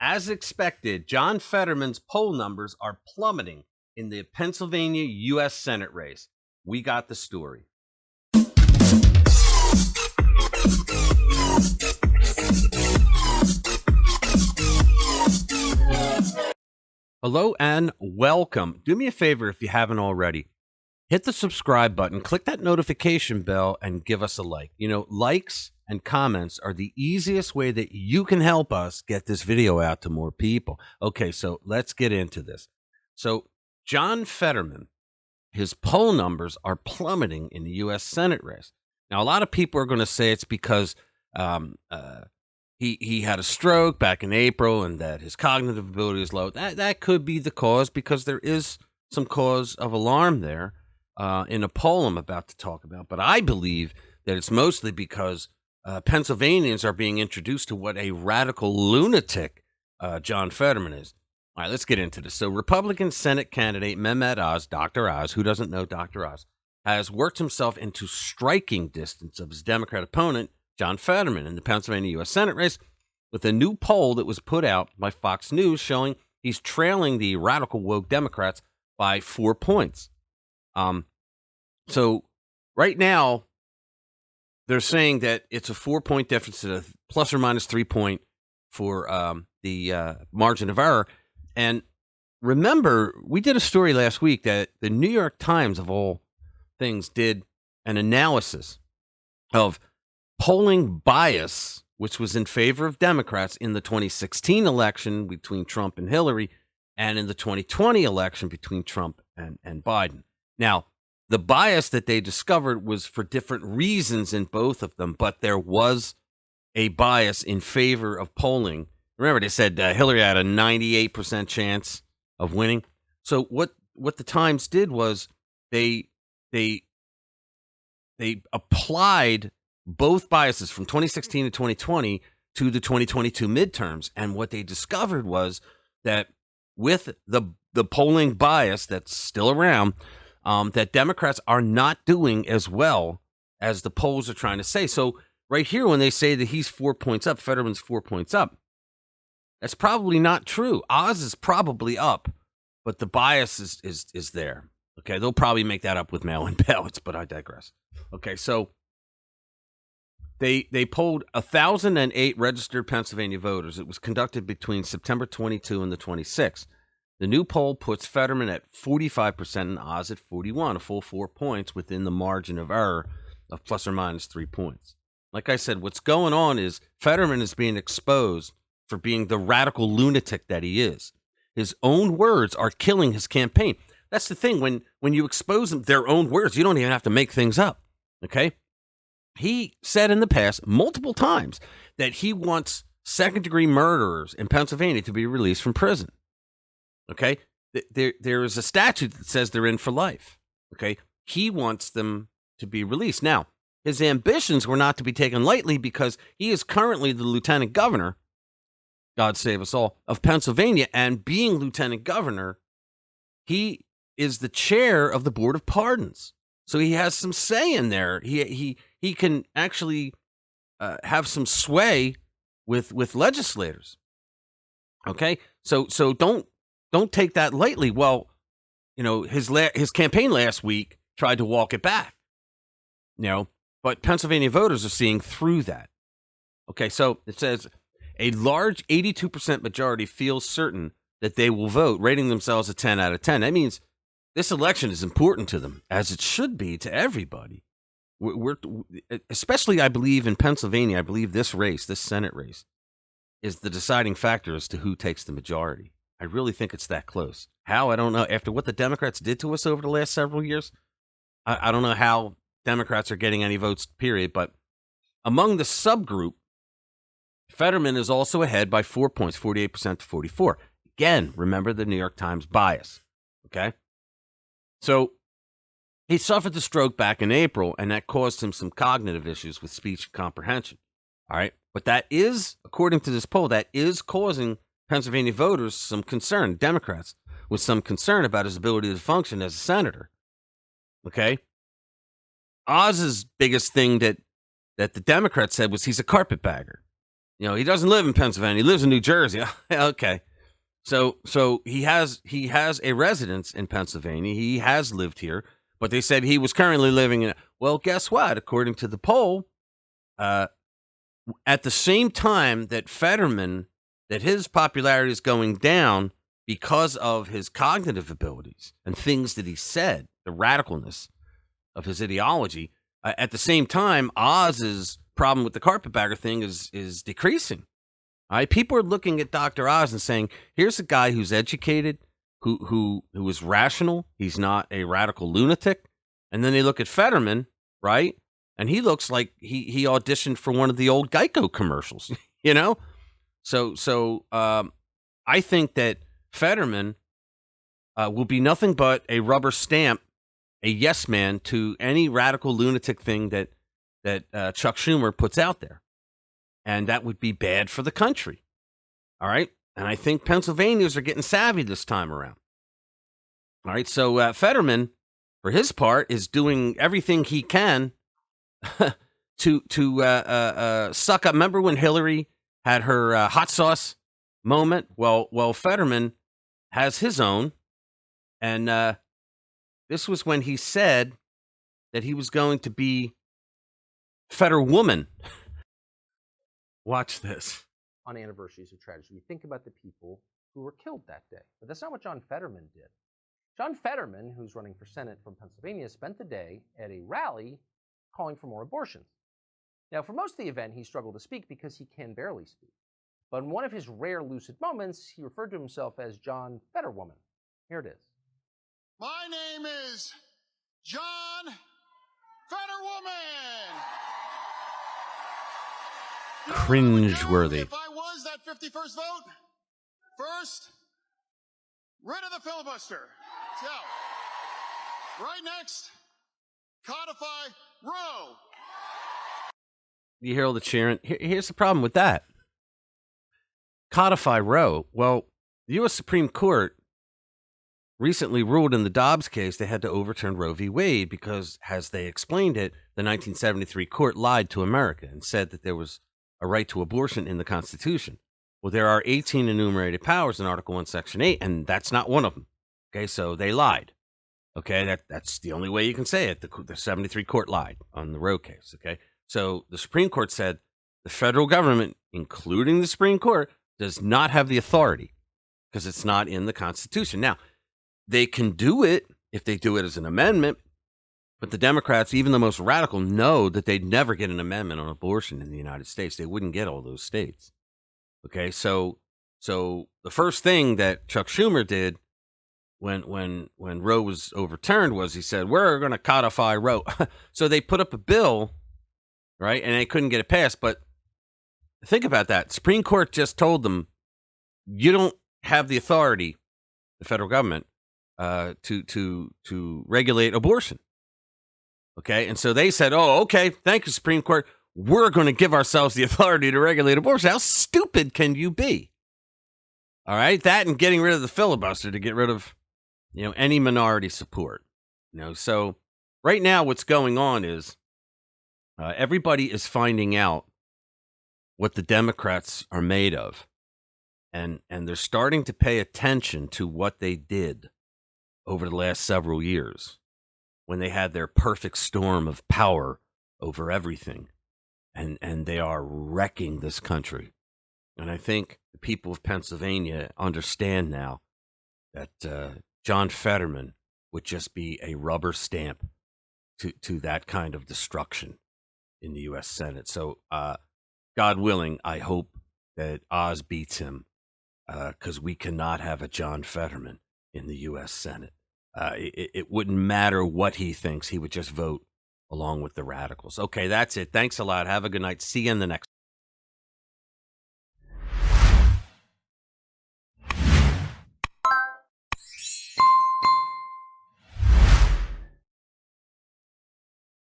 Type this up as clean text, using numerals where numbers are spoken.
As expected, John Fetterman's poll numbers are plummeting in the Pennsylvania U.S. Senate race. We got the story. Hello and welcome. Do me a favor if you haven't already. Hit the subscribe button, click that notification bell, and give us a like. You know, likes and comments are the easiest way that you can help us get this video out to more people. Okay, so let's get into this. So, John Fetterman, his poll numbers are plummeting in the U.S. Senate race. Now, a lot of people are going to say it's because um, uh, he had a stroke back in April and that his cognitive ability is low. That could be the cause, because there is some cause of alarm there in a poll I'm about to talk about. But I believe that it's mostly because Pennsylvanians are being introduced to what a radical lunatic John Fetterman is. All right, let's get into this. So Republican Senate candidate Mehmet Oz, Dr. Oz, who doesn't know Dr. Oz, has worked himself into striking distance of his Democrat opponent, John Fetterman, in the Pennsylvania U.S. Senate race, with a new poll that was put out by Fox News showing he's trailing the radical woke Democrats by 4 points. So right now, they're saying that it's a 4-point difference, a plus or minus 3 point for the margin of error. And remember, we did a story last week that the New York Times, of all things, did an analysis of polling bias, which was in favor of Democrats in the 2016 election between Trump and Hillary, and in the 2020 election between Trump and Biden. Now, the bias that they discovered was for different reasons in both of them, but there was a bias in favor of polling. Remember, they said Hillary had a 98% chance of winning. So what the Times did was they applied both biases from 2016 to 2020 to the 2022 midterms, and what they discovered was that with the polling bias that's still around, that Democrats are not doing as well as the polls are trying to say. So right here, when they say that he's 4 points up, Fetterman's 4 points up, that's probably not true. Oz is probably up, but the bias is there. Okay, they'll probably make that up with mail-in ballots, but I digress. Okay, so they polled 1,008 registered Pennsylvania voters. It was conducted between September 22 and the 26th. The new poll puts Fetterman at 45% and Oz at 41%, a full 4 points within the margin of error of plus or minus 3 points. Like I said, what's going on is Fetterman is being exposed for being the radical lunatic that he is. His own words are killing his campaign. That's the thing. When you expose them, their own words, you don't even have to make things up. Okay? He said in the past multiple times that he wants second-degree murderers in Pennsylvania to be released from prison. Okay? There is a statute that says they're in for life. Okay? He wants them to be released. Now, his ambitions were not to be taken lightly, because he is currently the lieutenant governor, God save us all, of Pennsylvania. And being lieutenant governor, he is the chair of the Board of Pardons. So he has some say in there. He can actually have some sway with legislators. Okay? So don't take that lightly. Well, you know, his campaign last week tried to walk it back. You know, but Pennsylvania voters are seeing through that. Okay, so it says a large 82% majority feels certain that they will vote, rating themselves a 10 out of 10. That means this election is important to them, as it should be to everybody. We're especially, I believe, in Pennsylvania, I believe this Senate race, is the deciding factor as to who takes the majority. I really think it's that close. How? I don't know. After what the Democrats did to us over the last several years, I don't know how Democrats are getting any votes, period. But among the subgroup, Fetterman is also ahead by 4 points, 48% to 44%. Again, remember the New York Times bias. Okay? So he suffered the stroke back in April, and that caused him some cognitive issues with speech comprehension. All right? But that is, according to this poll, that is causing Pennsylvania voters some concern, Democrats, with some concern about his ability to function as a senator. Okay? Oz's biggest thing that the Democrats said was he's a carpetbagger. He doesn't live in Pennsylvania. He lives in New Jersey. Okay. So he has a residence in Pennsylvania. He has lived here, but they said he was currently living in. Well, guess what? According to the poll, at the same time that Fetterman, that his popularity is going down because of his cognitive abilities and things that he said, the radicalness of his ideology. At the same time, Oz's problem with the carpetbagger thing is decreasing. All right, people are looking at Dr. Oz and saying, "Here's a guy who's educated, who is rational. He's not a radical lunatic." And then they look at Fetterman, right? And he looks like he auditioned for one of the old Geico commercials, So I think that Fetterman will be nothing but a rubber stamp, a yes man to any radical lunatic thing that Chuck Schumer puts out there. And that would be bad for the country. All right. And I think Pennsylvanians are getting savvy this time around. All right. So Fetterman, for his part, is doing everything he can to suck up. Remember when Hillary had her hot sauce moment? Well, Fetterman has his own. And this was when he said that he was going to be Fetterwoman. Watch this. On anniversaries of tragedy, we think about the people who were killed that day. But that's not what John Fetterman did. John Fetterman, who's running for Senate from Pennsylvania, spent the day at a rally calling for more abortions. Now, for most of the event, he struggled to speak because he can barely speak. But in one of his rare lucid moments, he referred to himself as John Fetterwoman. Here it is. My name is John Fetterwoman. Cringeworthy. If I was that 51st vote, first, rid of the filibuster. So, right next, codify Roe. You hear all the cheering? Here's the problem with that. Codify Roe. Well, the U.S. Supreme Court recently ruled in the Dobbs case they had to overturn Roe v. Wade because, as they explained it, the 1973 court lied to America and said that there was a right to abortion in the Constitution. Well, there are 18 enumerated powers in Article 1, Section 8, and that's not one of them. Okay, so they lied. Okay, that's the only way you can say it. The 73 court lied on the Roe case. Okay, so the Supreme Court said the federal government, including the Supreme Court, does not have the authority because it's not in the Constitution. Now, they can do it if they do it as an amendment, but the Democrats, even the most radical, know that they'd never get an amendment on abortion in the United States. They wouldn't get all those states. Okay, so the first thing that Chuck Schumer did when Roe was overturned was he said, we're going to codify Roe. So they put up a bill, right, and they couldn't get it passed. But think about that. Supreme Court just told them, you don't have the authority, the federal government, to regulate abortion. Okay, and so they said, oh, okay, thank you, Supreme Court. We're going to give ourselves the authority to regulate abortion. How stupid can you be? All right, that and getting rid of the filibuster to get rid of, any minority support. So right now what's going on is everybody is finding out what the Democrats are made of. And they're starting to pay attention to what they did over the last several years when they had their perfect storm of power over everything. And they are wrecking this country. And I think the people of Pennsylvania understand now that John Fetterman would just be a rubber stamp to that kind of destruction in the U.S. Senate. So, God willing, I hope that Oz beats him because we cannot have a John Fetterman in the U.S. Senate. It wouldn't matter what he thinks. He would just vote along with the radicals. Okay, that's it. Thanks a lot. Have a good night. See you in the next.